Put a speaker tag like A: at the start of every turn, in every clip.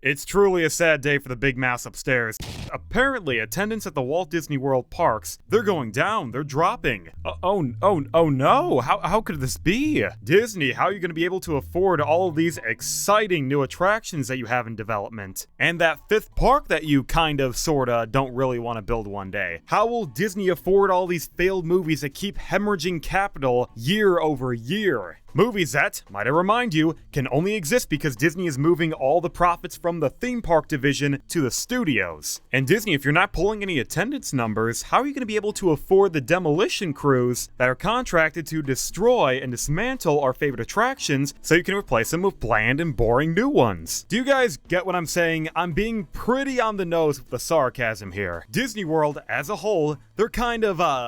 A: It's truly a sad day for the big mouse upstairs. Apparently, attendance at the Walt Disney World parks, they're going down, they're dropping. Oh no, how could this be? Disney, how are you going to be able to afford all of these exciting new attractions that you have in development? And that fifth park that you sorta don't really want to build one day. How will Disney afford all these failed movies that keep hemorrhaging capital year over year? Movies that, might I remind you, can only exist because Disney is moving all the profits from the theme park division to the studios. And Disney, if you're not pulling any attendance numbers, how are you going to be able to afford the demolition crews that are contracted to destroy and dismantle our favorite attractions so you can replace them with bland and boring new ones? Do you guys get what I'm saying? I'm being pretty on the nose with the sarcasm here. Disney World, as a whole, they're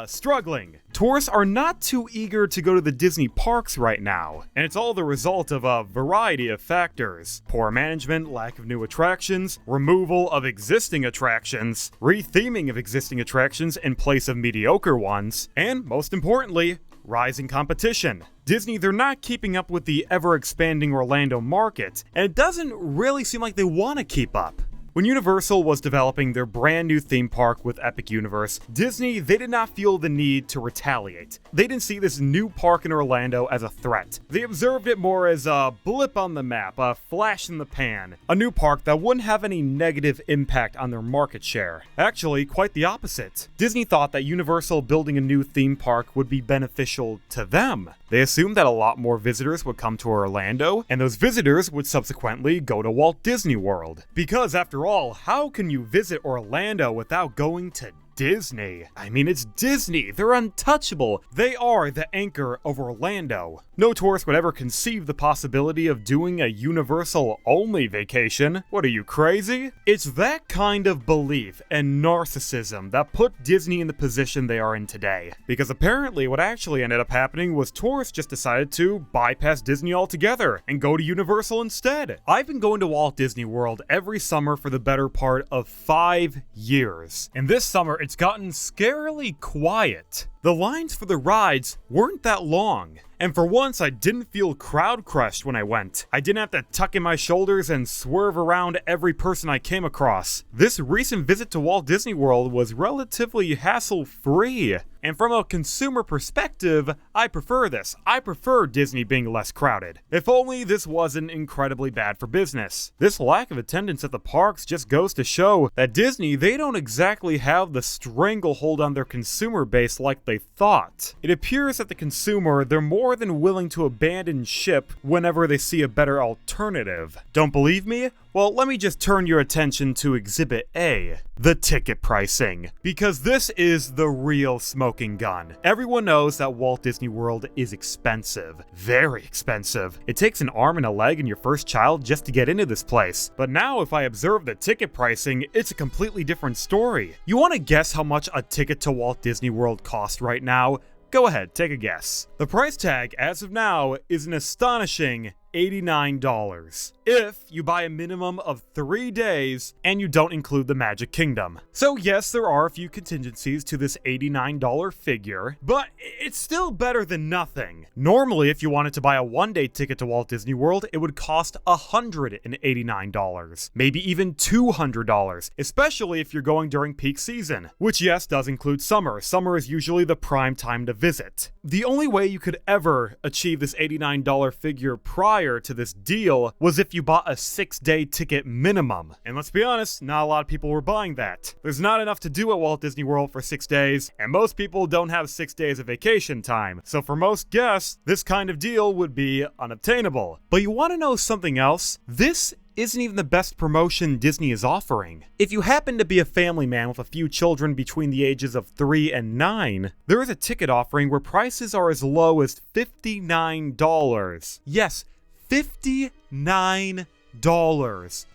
A: struggling. Tourists are not too eager to go to the Disney parks right now, and it's all the result of a variety of factors. Poor management, lack of new attractions, removal of existing attractions, retheming of existing attractions in place of mediocre ones, and most importantly, rising competition. Disney, they're not keeping up with the ever-expanding Orlando market, and it doesn't really seem like they want to keep up. When Universal was developing their brand new theme park with Epic Universe, Disney, they did not feel the need to retaliate. They didn't see this new park in Orlando as a threat. They observed it more as a blip on the map, a flash in the pan, a new park that wouldn't have any negative impact on their market share. Actually, quite the opposite. Disney thought that Universal building a new theme park would be beneficial to them. They assumed that a lot more visitors would come to Orlando, and those visitors would subsequently go to Walt Disney World. Because after all, how can you visit Orlando without going to Disney? I mean, it's Disney. They're untouchable. They are the anchor of Orlando. No tourist would ever conceive the possibility of doing a Universal-only vacation. What are you, crazy? It's that kind of belief and narcissism that put Disney in the position they are in today. Because apparently what actually ended up happening was tourists just decided to bypass Disney altogether and go to Universal instead. I've been going to Walt Disney World every summer for the better part of 5 years. And this summer, it's gotten scarily quiet. The lines for the rides weren't that long. And for once, I didn't feel crowd-crushed when I went. I didn't have to tuck in my shoulders and swerve around every person I came across. This recent visit to Walt Disney World was relatively hassle-free. And from a consumer perspective, I prefer this. I prefer Disney being less crowded. If only this wasn't incredibly bad for business. This lack of attendance at the parks just goes to show that Disney, they don't exactly have the stranglehold on their consumer base like they thought. It appears that the consumer, they're more than willing to abandon ship whenever they see a better alternative. Don't believe me? Well, let me just turn your attention to Exhibit A, the ticket pricing, because this is the real smoking gun. Everyone knows that Walt Disney World is expensive, very expensive. It takes an arm and a leg and your first child just to get into this place. But now if I observe the ticket pricing, it's a completely different story. You want to guess how much a ticket to Walt Disney World costs right now? Go ahead, take a guess. The price tag, as of now, is an astonishing $89. If you buy a minimum of 3 days and you don't include the Magic Kingdom. So yes, there are a few contingencies to this $89 figure, but it's still better than nothing. Normally, if you wanted to buy a one-day ticket to Walt Disney World, it would cost $189, maybe even $200, especially if you're going during peak season, which yes, does include summer. Summer is usually the prime time to visit. The only way you could ever achieve this $89 figure prior to this deal was if you bought a 6-day ticket minimum. And let's be honest, not a lot of people were buying that. There's not enough to do at Walt Disney World for 6 days, and most people don't have 6 days of vacation time. So for most guests, this kind of deal would be unobtainable. But you want to know something else? This isn't even the best promotion Disney is offering. If you happen to be a family man with a few children between the ages of 3 and 9, there is a ticket offering where prices are as low as $59. Yes, $59.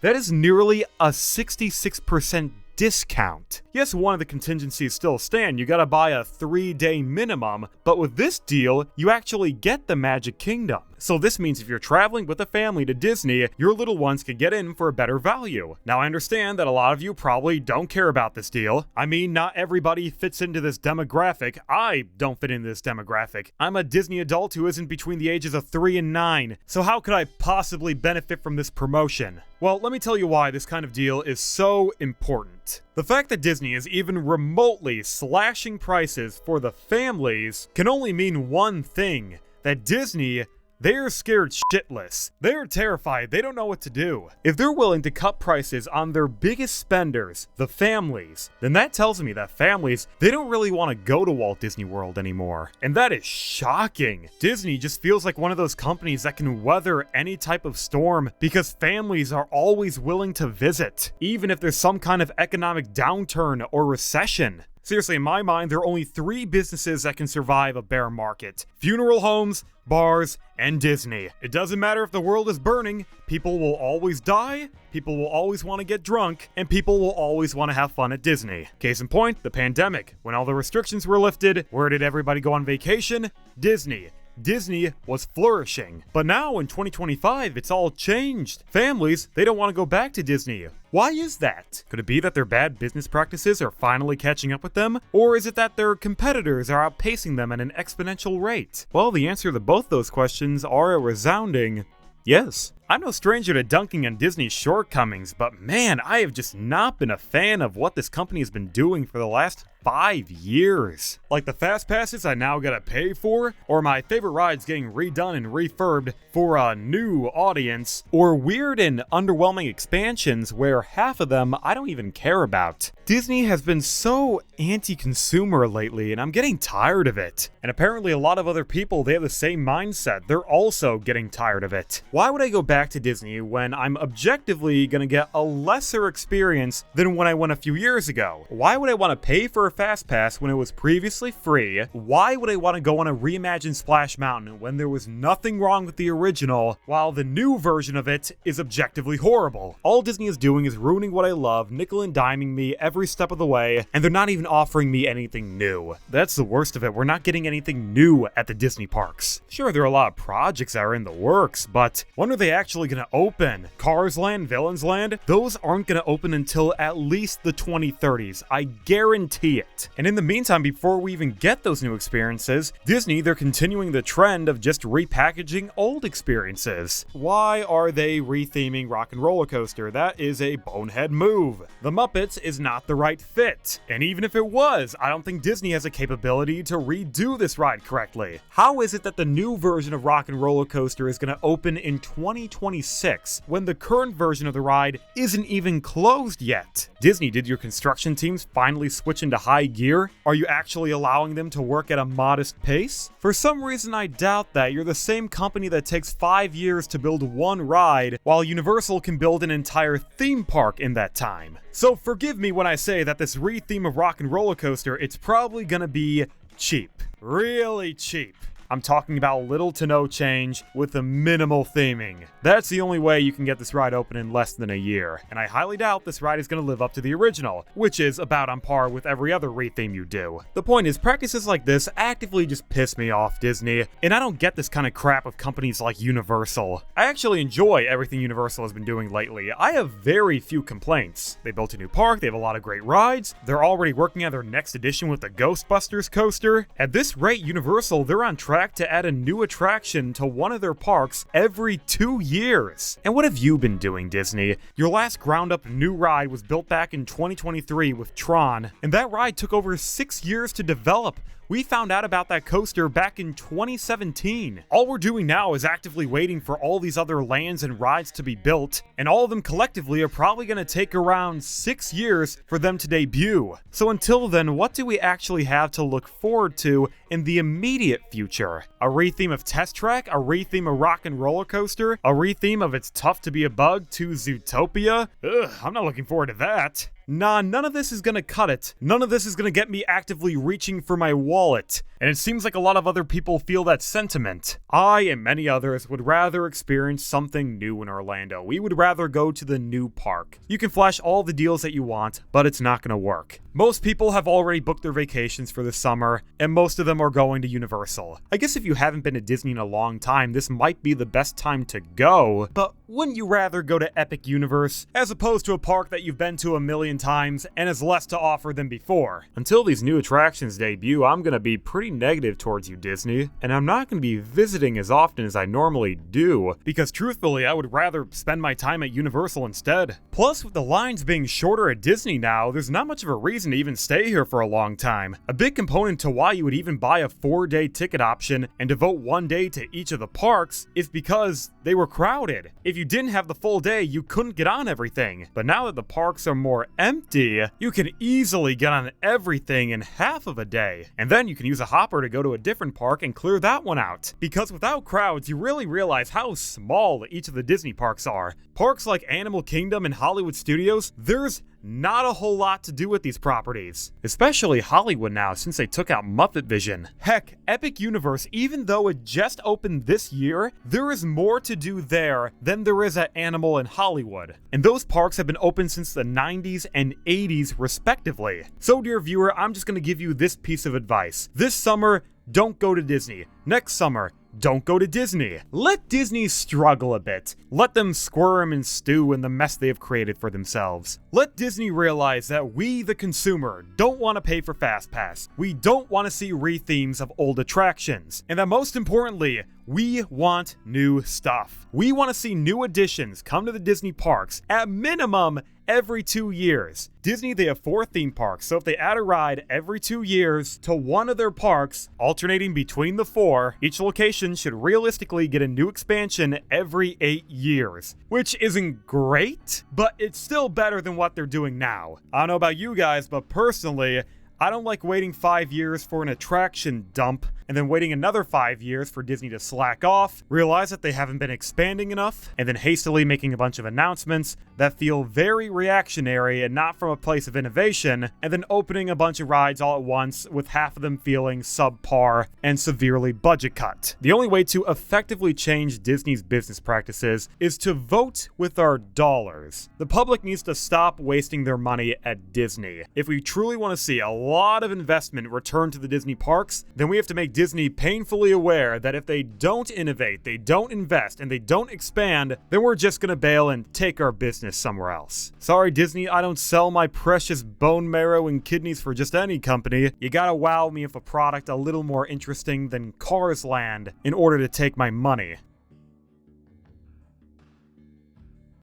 A: That is nearly a 66% discount. Yes, one of the contingencies still stand. You gotta buy a 3-day minimum, but with this deal, you actually get the Magic Kingdom. So this means if you're traveling with a family to Disney, your little ones can get in for a better value. Now I understand that a lot of you probably don't care about this deal. I mean, not everybody fits into this demographic. I don't fit into this demographic. I'm a Disney adult who isn't between the ages of 3 and 9, so how could I possibly benefit from this promotion? Well, let me tell you why this kind of deal is so important. The fact that Disney is even remotely slashing prices for the families can only mean one thing: that Disney, they're scared shitless. They're terrified. They don't know what to do. If they're willing to cut prices on their biggest spenders, the families, then that tells me that families, they don't really want to go to Walt Disney World anymore. And that is shocking. Disney just feels like one of those companies that can weather any type of storm because families are always willing to visit, even if there's some kind of economic downturn or recession. Seriously, in my mind, there are only 3 businesses that can survive a bear market: funeral homes, bars, and Disney. It doesn't matter if the world is burning, people will always die, people will always want to get drunk, and people will always want to have fun at Disney. Case in point, the pandemic. When all the restrictions were lifted, where did everybody go on vacation? Disney. Disney was flourishing. But now in 2025, it's all changed. Families, they don't want to go back to Disney. Why is that? Could it be that their bad business practices are finally catching up with them? Or is it that their competitors are outpacing them at an exponential rate? Well, the answer to both those questions are a resounding yes. I'm no stranger to dunking on Disney's shortcomings, but man, I have just not been a fan of what this company has been doing for the last 5 years. Like the fast passes I now gotta pay for, or my favorite rides getting redone and refurbed for a new audience, or weird and underwhelming expansions where half of them I don't even care about. Disney has been so anti-consumer lately, and I'm getting tired of it. And apparently a lot of other people, they have the same mindset. They're also getting tired of it. Why would I go back to Disney when I'm objectively gonna get a lesser experience than when I went a few years ago? Why would I want to pay for a fast pass when it was previously free? Why would I want to go on a reimagined Splash Mountain when there was nothing wrong with the original, while the new version of it is objectively horrible? All Disney is doing is ruining what I love, nickel and diming me every step of the way, and they're not even offering me anything new. That's the worst of it. We're not getting anything new at the Disney parks. Sure, there are a lot of projects that are in the works, but when are they actually going to open? Cars Land, Villains Land, those aren't going to open until at least the 2030s. I guarantee it. And in the meantime, before we even get those new experiences, Disney, they're continuing the trend of just repackaging old experiences. Why are they retheming Rock and Roller Coaster? That is a bonehead move. The Muppets is not the right fit. And even if it was, I don't think Disney has a capability to redo this ride correctly. How is it that the new version of Rock and Roller Coaster is going to open in 2026 when the current version of the ride isn't even closed yet? Disney, did your construction teams finally switch into high gear? Are you actually allowing them to work at a modest pace? For some reason, I doubt that. You're the same company that takes 5 years to build one ride, while Universal can build an entire theme park in that time. So forgive me when I say that this re-theme of Rock and Roller Coaster, it's probably gonna be cheap. Really cheap. I'm talking about little to no change with a minimal theming. That's the only way you can get this ride open in less than a year, and I highly doubt this ride is going to live up to the original, which is about on par with every other retheme you do. The point is, practices like this actively just piss me off, Disney, and I don't get this kind of crap with companies like Universal. I actually enjoy everything Universal has been doing lately. I have very few complaints. They built a new park, they have a lot of great rides, they're already working on their next edition with the Ghostbusters coaster. At this rate, Universal, they're on track to add a new attraction to one of their parks every 2 years. And what have you been doing, Disney? Your last ground-up new ride was built back in 2023 with Tron, and that ride took over 6 years to develop. We found out about that coaster back in 2017. All we're doing now is actively waiting for all these other lands and rides to be built, and all of them collectively are probably going to take around 6 years for them to debut. So until then, what do we actually have to look forward to in the immediate future? A retheme of Test Track? A retheme of Rock and Roller Coaster? A retheme of It's Tough to Be a Bug to Zootopia? Ugh, I'm not looking forward to that. Nah, none of this is gonna cut it. None of this is gonna get me actively reaching for my wallet. And it seems like a lot of other people feel that sentiment. I and many others would rather experience something new in Orlando. We would rather go to the new park. You can flash all the deals that you want, but it's not gonna work. Most people have already booked their vacations for the summer, and most of them are going to Universal. I guess if you haven't been to Disney in a long time, this might be the best time to go, but wouldn't you rather go to Epic Universe as opposed to a park that you've been to a million times and has less to offer than before? Until these new attractions debut, I'm gonna be pretty negative towards you, Disney, and I'm not gonna be visiting as often as I normally do, because truthfully, I would rather spend my time at Universal instead. Plus, with the lines being shorter at Disney now, there's not much of a reason to even stay here for a long time. A big component to why you would even buy a 4-day ticket option and devote 1 day to each of the parks is because they were crowded. If you didn't have the full day, you couldn't get on everything. But now that the parks are more empty, you can easily get on everything in half of a day. And then you can use a hopper to go to a different park and clear that one out. Because without crowds, you really realize how small each of the Disney parks are. Parks like Animal Kingdom and Hollywood Studios, there's not a whole lot to do with these properties. Especially Hollywood now, since they took out Muppet Vision. Heck, Epic Universe, even though it just opened this year, there is more to do there than there is at Animal and Hollywood. And those parks have been open since the 90s and 80s respectively. So dear viewer, I'm just gonna give you this piece of advice. This summer, don't go to Disney. Next summer, don't go to Disney. Let Disney struggle a bit. Let them squirm and stew in the mess they have created for themselves. Let Disney realize that we, the consumer, don't want to pay for FastPass. We don't want to see rethemes of old attractions. And that most importantly, we want new stuff. We want to see new additions come to the Disney parks, at minimum, every 2 years. Disney, they have 4 theme parks, so if they add a ride every 2 years to one of their parks, alternating between the 4, each location should realistically get a new expansion every 8 years. Which isn't great, but it's still better than what they're doing now. I don't know about you guys, but personally, I don't like waiting 5 years for an attraction dump and then waiting another 5 years for Disney to slack off, realize that they haven't been expanding enough, and then hastily making a bunch of announcements that feel very reactionary and not from a place of innovation, and then opening a bunch of rides all at once with half of them feeling subpar and severely budget cut. The only way to effectively change Disney's business practices is to vote with our dollars. The public needs to stop wasting their money at Disney. If we truly want to see a lot of investment return to the Disney parks, then we have to make Disney painfully aware that if they don't innovate, they don't invest, and they don't expand, then we're just gonna bail and take our business somewhere else. Sorry Disney, I don't sell my precious bone marrow and kidneys for just any company. You gotta wow me with a product a little more interesting than Cars Land in order to take my money.